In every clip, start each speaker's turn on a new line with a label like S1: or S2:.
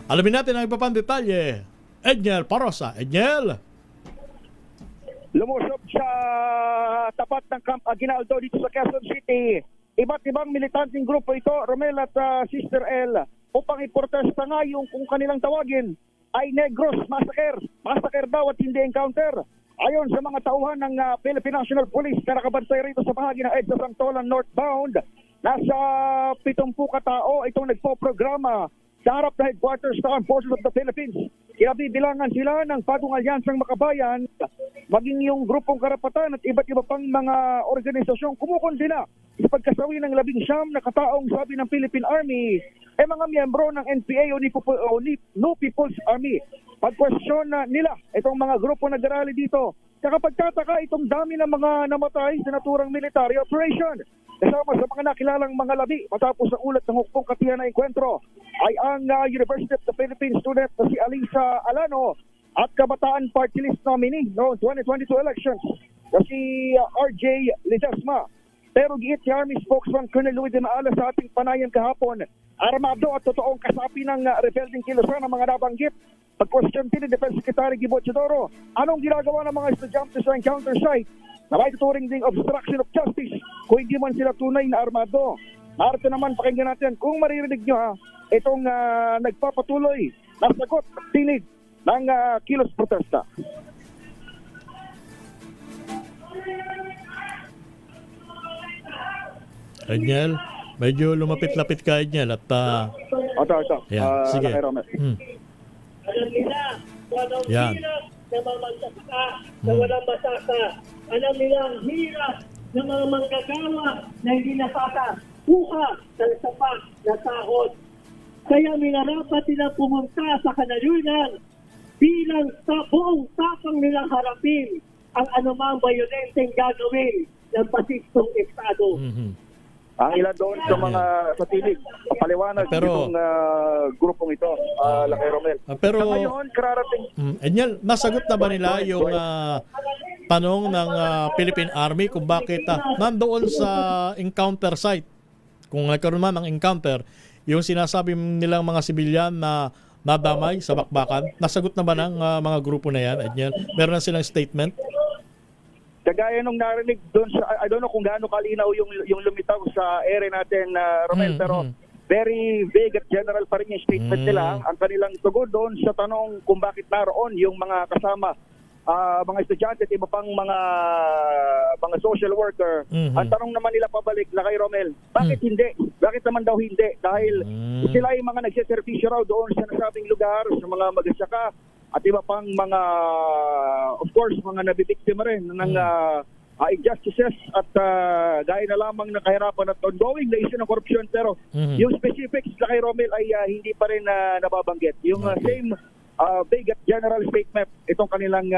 S1: Alamin natin ang iba pang detalye. Edniel Parosa. Edniel.
S2: Lumusob sa tapat ng Camp Aguinaldo dito sa Quezon City. Iba't ibang militanteng grupo ito, Romel at Sister L, upang iprotesta nga yung kung kanilang tawagin ay Negros Massacre. Massacre daw at hindi encounter. Ayon sa mga tauhan ng Philippine National Police na nakabantay rito sa bahagi ng EDSA Santolan northbound, nasa 70 katao itong nagpo-programa sa harap na headquarters ng Armed Forces of the Philippines. Kinabibilangan sila ng Bagong Alyansang Makabayan, maging yung grupong karapatan at iba't iba pang mga organisasyong kumukondena sa pagkasawi ng 19 na kataong sabi ng Philippine Army ay mga miyembro ng NPA o New People's Army. Pag-question nila itong mga grupo na nag-rally dito. Saka pagtataka itong dami ng mga namatay sa naturang military operation. Kasama sa mga nakilalang mga labi matapos ang ulat ng hukbong katiyan na enkwentro ay ang University of the Philippines student na si Alisa Alano at Kabataan Party List nominee noong 2022 elections na si RJ Ledesma. Pero giit si Army spokesman Colonel Louis de Maala sa ating panayan kahapon, armado at totoong kasapi ng rebelding kilusan ng mga nabanggit. Pag-question din ni Defense Secretary Gibo Chodoro, anong ginagawa ng mga estudyante sa encounter site na may tuturing ding obstruction of justice kung hindi man sila tunay na armado. Narito naman, pakinggan natin kung maririnig nyo itong nagpapatuloy na sagot at tinig ng kilos protesta.
S1: Edniel, medyo lumapit-lapit ka, Edniel. At,
S2: Ito.
S1: Yan, sige.
S3: Alam nila kung anong
S1: Yan.
S3: hirap na mga magsasaka na walang masaka. Alam nila ang hirap ng mga manggagawa na hindi nakakakuha sa sapat na sahod. Kaya minarapat nilang pumunta sa kanalunan bilang sa buong tapang nilang harapin ang anumang bayolenteng gagawin ng pasistong Estado.
S2: Ang ilan doon sa mga sa tinig, paliwanag
S1: Pero-
S2: itong grupong ito, Lakay Romel.
S1: pero,
S2: Sa ngayon, kararating.
S1: Edniel, nasagot na ba nila yung tanong ng Philippine Army kung bakit nandoon sa encounter site, kung nagkaroon man ng encounter, yung sinasabi nilang mga sibilyan na nadamay sa bakbakan, nasagot na ba ng mga grupo na yan, Edniel? Meron na silang statement?
S2: Kagaya nung narinig doon sa, I don't know kung gaano kalinaw yung lumitaw sa ere natin, Romel, pero very vague at general pa rin yung statement nila. Ang kanilang tugon doon sa tanong kung bakit naroon yung mga kasama, mga estudyante at iba pang mga social worker. Ang tanong naman nila pabalik, Lakay Romel, bakit hindi? Bakit naman daw hindi? Dahil sila yung mga nagsiservisyo raw doon sa nasabing lugar, sa mga magsasaka, at iba pang mga, of course, mga nabibiktima rin ng injustices at gaya na lamang ng kahirapan at ongoing na issue ng korupsyon. Pero yung specifics na kay Romel ay hindi pa rin nababanggit. Yung same big at general statement, itong kanilang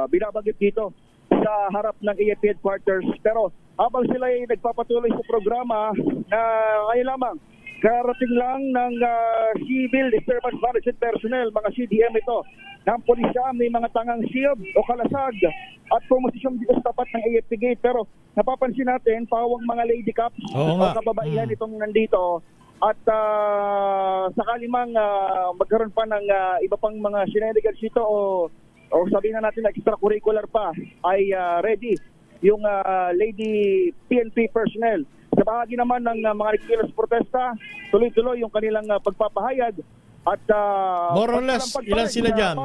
S2: binabanggit dito sa harap ng AFP headquarters. Pero habang sila ay nagpapatuloy sa programa na ngayon lamang, karating lang ng Civil Disturbance Management Personnel, mga CDM ito, ng pulisya, may mga tangang shield o kalasag at pumosisyon dito sa tapat ng AFP gate. Pero napapansin natin, pawang mga lady cops o kababaihan itong nandito at sakali mang magkaroon pa ng iba pang mga shenanigans dito o sabihin na natin na extracurricular pa, ay ready yung lady PNP personnel. Sa bahagi naman ng mga nagkikilos protesta, tuloy-tuloy yung kanilang pagpapahayag at
S1: more or less, ilan sila dyan?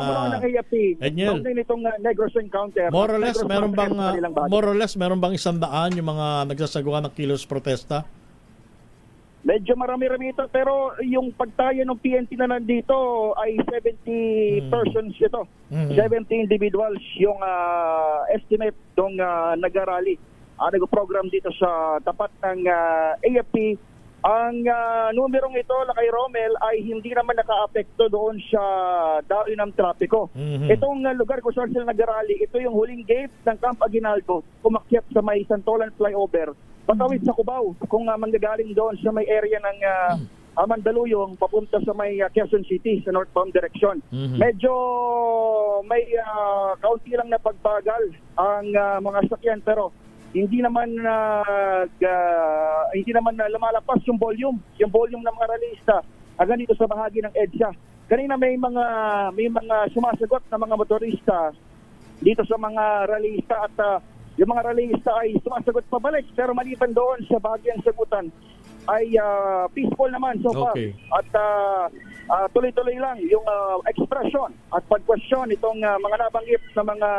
S1: Edniel,
S2: Negros encounter.
S1: more or less, meron bang 100 yung mga nagsasagawa ng kilos protesta?
S2: Medyo marami-rami ito, pero yung pagtayo ng PNP na nandito ay 70 persons ito. 70 individuals yung estimate ng nag-rally. Nag-program dito sa tapat ng AFP. Ang numerong ito, Lakay Romel, ay hindi naman naka-apekto doon sa daloy ng trapiko. Itong lugar kung saan sila nag-rally, ito yung huling gate ng Camp Aguinaldo, kumakyat sa may Santolan flyover, patawid sa Cubao, kung manggagaling doon sa may area ng Mandaluyong, papunta sa may Quezon City, sa northbound direction. Medyo may kaunti lang na pagbagal ang mga sakyan, pero hindi naman lumalapas yung volume ng mga rallyista ganito sa bahagi ng EDSA. Kanina may mga sumasagot na mga motorista dito sa mga rallyista at yung mga rallyista ay sumasagot pabalik, pero maliban doon sa bahagyang sagutan ay peaceful naman so far.
S1: Okay.
S2: At tuloy-tuloy lang yung ekspresyon at pag-question itong mga nabanggit na mga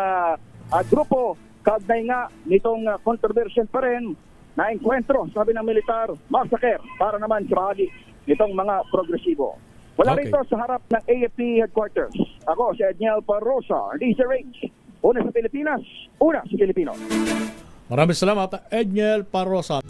S2: grupo kaugnay nga nitong controversial pa rin na enkwentro, sabi ng militar, massacre para naman sa bahagi nitong mga progresibo. Wala
S1: Okay.
S2: rito sa harap ng AFP headquarters. Ako si Edniel Parrosa, DZRH. Una sa Pilipinas, una sa Pilipino.
S1: Maraming salamat, Edniel Parrosa.